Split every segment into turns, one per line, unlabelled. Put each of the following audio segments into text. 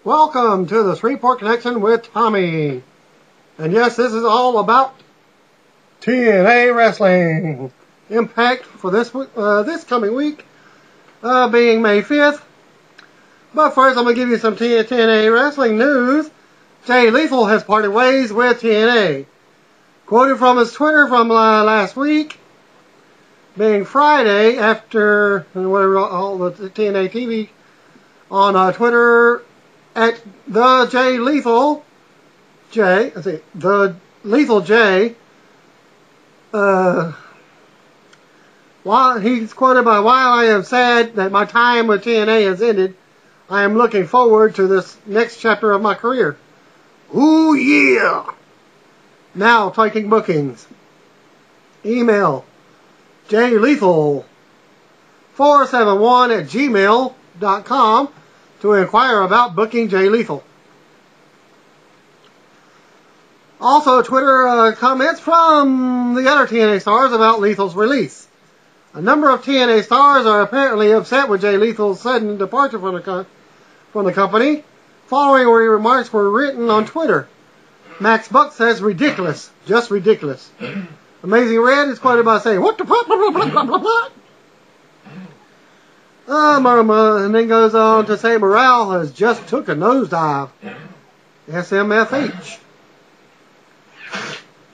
Welcome to the Shreveport Connection with Tommy. And yes, this is all about TNA Wrestling. Impact for this coming week being May 5th. But first, I'm going to give you some TNA Wrestling news. Jay Lethal has parted ways with TNA. Quoted from his Twitter from last week, being Friday, after whatever all the TNA TV on Twitter at the Jay Lethal J. The Lethal J. While he's quoted by, "While I am sad that my time with TNA has ended, I am looking forward to this next chapter of my career. Ooh yeah! Now taking bookings. Email jlethal471@gmail.com to inquire about booking Jay Lethal." Also, Twitter comments from the other TNA stars about Lethal's release. A number of TNA stars are apparently upset with Jay Lethal's sudden departure from the company, following where remarks were written on Twitter. Max Buck says, "Ridiculous, just ridiculous." Amazing Red is quoted by saying, "What the blah, blah, blah, blah, blah, blah." And then goes on to say, "Morale has just took a nosedive. SMFH."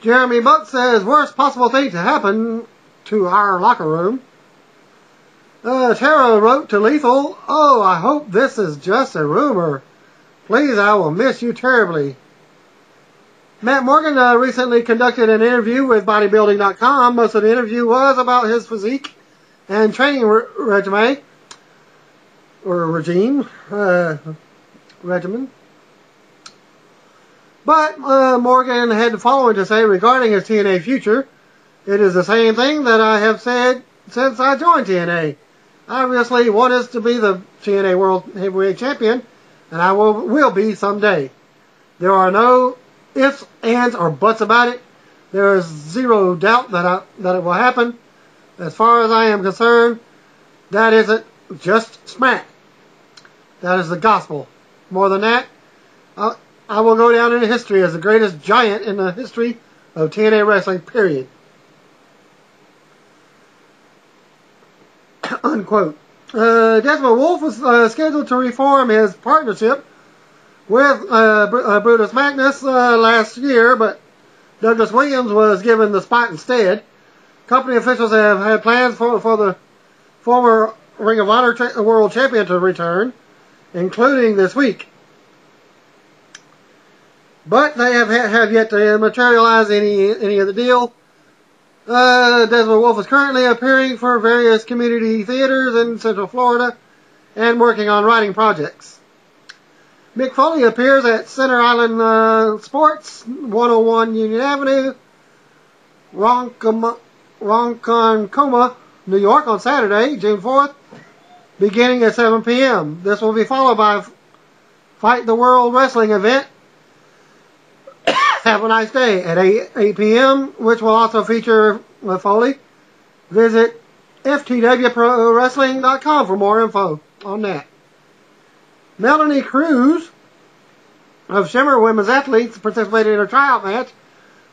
Jeremy Buck says, "Worst possible thing to happen to our locker room." Tara wrote to Lethal, "Oh, I hope this is just a rumor. Please, I will miss you terribly." Matt Morgan recently conducted an interview with bodybuilding.com. Most of the interview was about his physique and training regimen. But Morgan had the following to say regarding his TNA future. "It is the same thing that I have said since I joined TNA. Obviously, one is to be the TNA World Heavyweight Champion, and I will be someday. There are no ifs, ands, or buts about it. There is zero doubt that it will happen. As far as I am concerned, that isn't just smack. That is the gospel. More than that, I will go down in history as the greatest giant in the history of TNA wrestling, period." Unquote. Desmond Wolfe was scheduled to reform his partnership with Brutus Magnus last year, but Douglas Williams was given the spot instead. Company officials have had plans for the former Ring of Honor World Champion to return, including this week. But they have yet to materialize any of the deal. Desmond Wolfe is currently appearing for various community theaters in Central Florida and working on writing projects. Mick Foley appears at Center Island Sports, 101 Union Avenue, Ronkonkoma, New York on Saturday, June 4th, beginning at 7 p.m. This will be followed by Fight the World Wrestling event, Have a Nice Day, at 8 p.m., which will also feature Foley. Visit ftwprowrestling.com for more info on that. Melanie Cruz of Shimmer Women's Athletes participated in a tryout match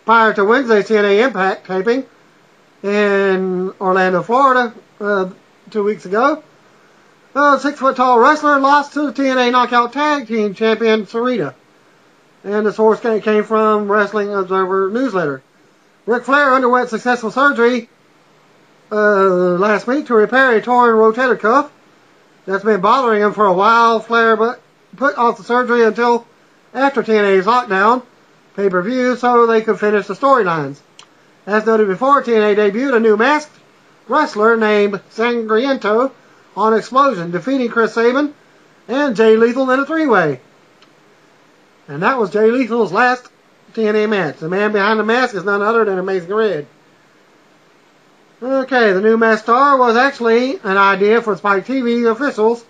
prior to Wednesday's TNA Impact taping in Orlando, Florida, 2 weeks ago. A 6-foot-tall wrestler lost to the TNA Knockout Tag Team Champion Sarita. And the source came from Wrestling Observer Newsletter. Ric Flair underwent successful surgery last week to repair a torn rotator cuff that's been bothering him for a while. Flair put off the surgery until after TNA's lockdown pay-per-view so they could finish the storylines. As noted before, TNA debuted a new masked wrestler named Sangriento on Explosion, defeating Chris Sabin and Jay Lethal in a three-way. And that was Jay Lethal's last TNA match. The man behind the mask is none other than Amazing Red. Okay, the new masked star was actually an idea for Spike TV officials.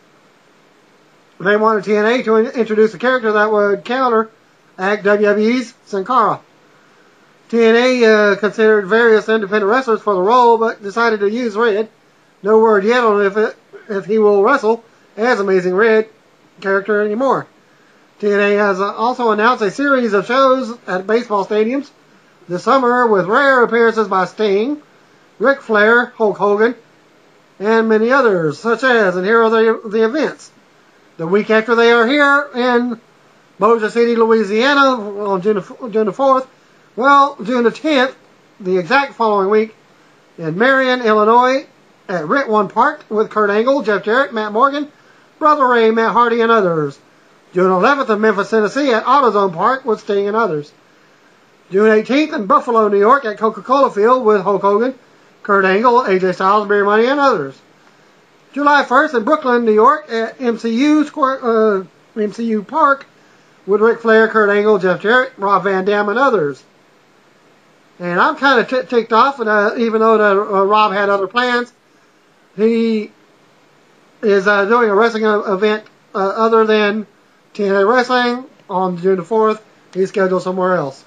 They wanted TNA to introduce a character that would counteract WWE's Sin Cara. TNA considered various independent wrestlers for the role, but decided to use Red. No word yet on if he will wrestle as Amazing Red character anymore. TNA has also announced a series of shows at baseball stadiums this summer with rare appearances by Sting, Ric Flair, Hulk Hogan, and many others, such as, and here are the events. The week after they are here in Bossier City, Louisiana on June the 4th. Well, June the 10th, the exact following week, in Marion, Illinois, at Ritwan Park with Kurt Angle, Jeff Jarrett, Matt Morgan, Brother Ray, Matt Hardy, and others. June 11th in Memphis, Tennessee at AutoZone Park with Sting and others. June 18th in Buffalo, New York at Coca-Cola Field with Hulk Hogan, Kurt Angle, AJ Styles, Beer Money, and others. July 1st in Brooklyn, New York at MCU Park with Ric Flair, Kurt Angle, Jeff Jarrett, Rob Van Dam, and others. And I'm kind of ticked off, and even though Rob had other plans, he is doing a wrestling event other than TNA Wrestling on June the 4th. He's scheduled somewhere else.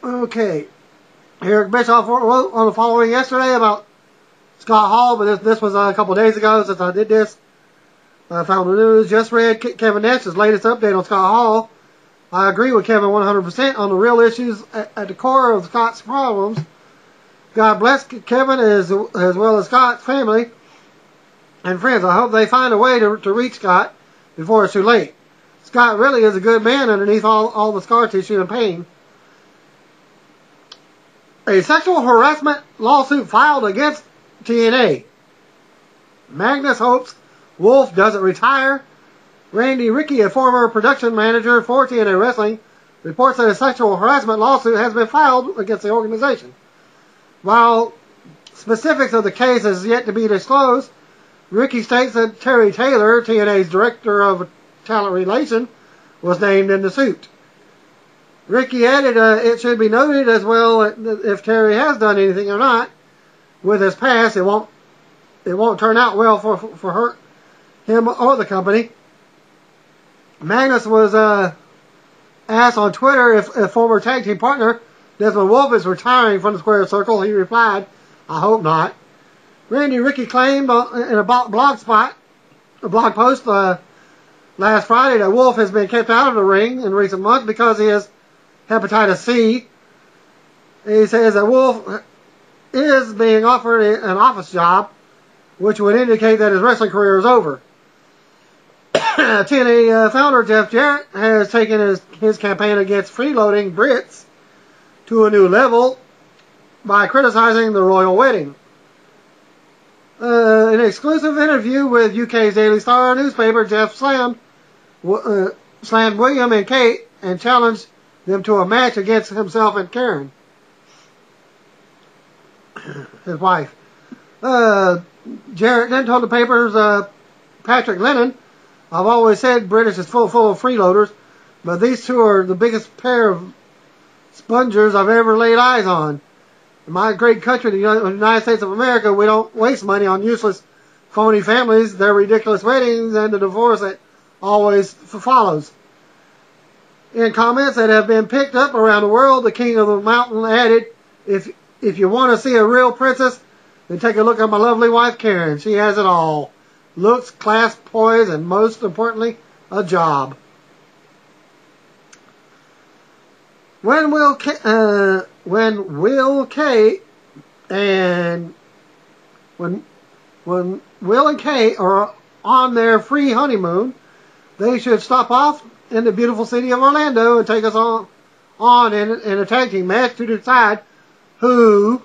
Okay. Eric Bischoff wrote on the following yesterday about Scott Hall, but this was a couple days ago since I did this. I found the news. Just read Kevin Nash's latest update on Scott Hall. I agree with Kevin 100% on the real issues at the core of Scott's problems. God bless Kevin as well as Scott's family and friends. I hope they find a way to reach Scott before it's too late. Scott really is a good man underneath all the scar tissue and pain. A sexual harassment lawsuit filed against TNA. Magnus hopes Wolf doesn't retire. Randy Rickey, a former production manager for TNA Wrestling, reports that a sexual harassment lawsuit has been filed against the organization. While specifics of the case is yet to be disclosed, Rickey states that Terry Taylor, TNA's director of talent relation, was named in the suit. Rickey added, it should be noted as well if Terry has done anything or not with his past, it won't turn out well for him or the company. Magnus was asked on Twitter if former tag team partner Desmond Wolf is retiring from the Square Circle. He replied, I hope not. Randy Rickey claimed in a blog post last Friday that Wolf has been kept out of the ring in recent months because he has hepatitis C. He says that Wolf is being offered an office job, which would indicate that his wrestling career is over. TNA founder Jeff Jarrett has taken his campaign against freeloading Brits to a new level by criticizing the royal wedding. An exclusive interview with UK's Daily Star newspaper, Jeff slammed William and Kate and challenged them to a match against himself and Karen, his wife. Jarrett then told the papers, Patrick Lennon, I've always said British is full of freeloaders, but these two are the biggest pair of spongers I've ever laid eyes on. In my great country, the United States of America, we don't waste money on useless, phony families, their ridiculous weddings, and the divorce that always follows. In comments that have been picked up around the world, the King of the Mountain added, if you want to see a real princess, then take a look at my lovely wife Karen. She has it all. Looks, class, poise, and most importantly, a job. When Will Kate are on their free honeymoon, they should stop off in the beautiful city of Orlando and take us on in a tag team match to decide who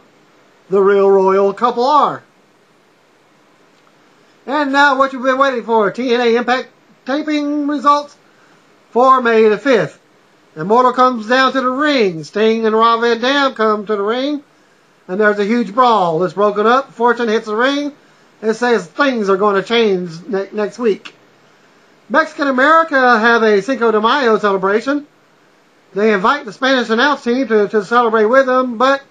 the real royal couple are. And now what you've been waiting for, TNA Impact taping results for May the 5th. Immortal comes down to the ring. Sting and Rob Van Dam come to the ring. And there's a huge brawl. It's broken up. Fortune hits the ring. It says things are going to change next week. Mexican America have a Cinco de Mayo celebration. They invite the Spanish announce team to celebrate with them, but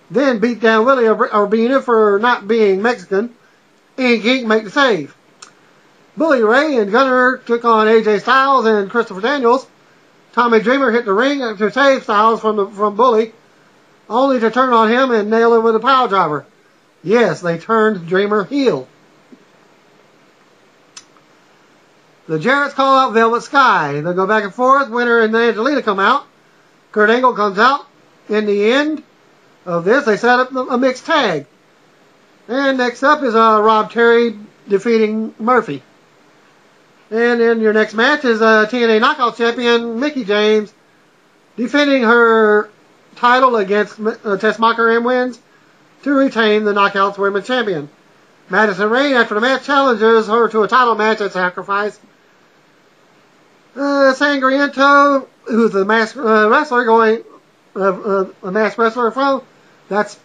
then beat down Willie Urbina for not being Mexican. Inc. make the save. Bully Ray and Gunner took on AJ Styles and Christopher Daniels. Tommy Dreamer hit the ring to save Styles from Bully, only to turn on him and nail him with a pile driver. Yes, they turned Dreamer heel. The Jarretts call out Velvet Sky. They'll go back and forth. Winter and Angelina come out. Kurt Angle comes out. In the end of this, they set up a mixed tag. And next up is Rob Terry defeating Murphy. And in your next match is TNA Knockout Champion Mickie James defending her title against Tess Mocker and wins to retain the Knockouts Women's Champion. Madison Rayne, after the match, challenges her to a title match at Sacrifice. Sangriento, who's the masked wrestler a masked wrestler from, that's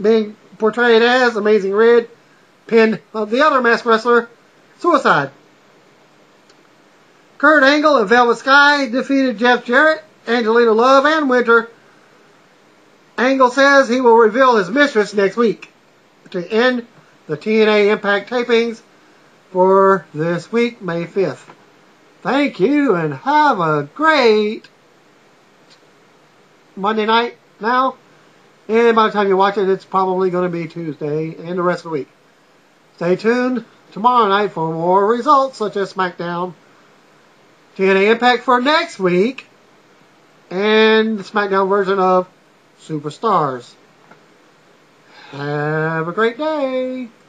being portrayed as Amazing Red, pinned the other masked wrestler, Suicide. Kurt Angle and Velvet Sky defeated Jeff Jarrett, Angelina Love, and Winter. Angle says he will reveal his mistress next week to end the TNA Impact tapings for this week, May 5th. Thank you, and have a great Monday night now. And by the time you watch it, it's probably going to be Tuesday and the rest of the week. Stay tuned tomorrow night for more results such as SmackDown, TNA Impact for next week, and the SmackDown version of Superstars. Have a great day.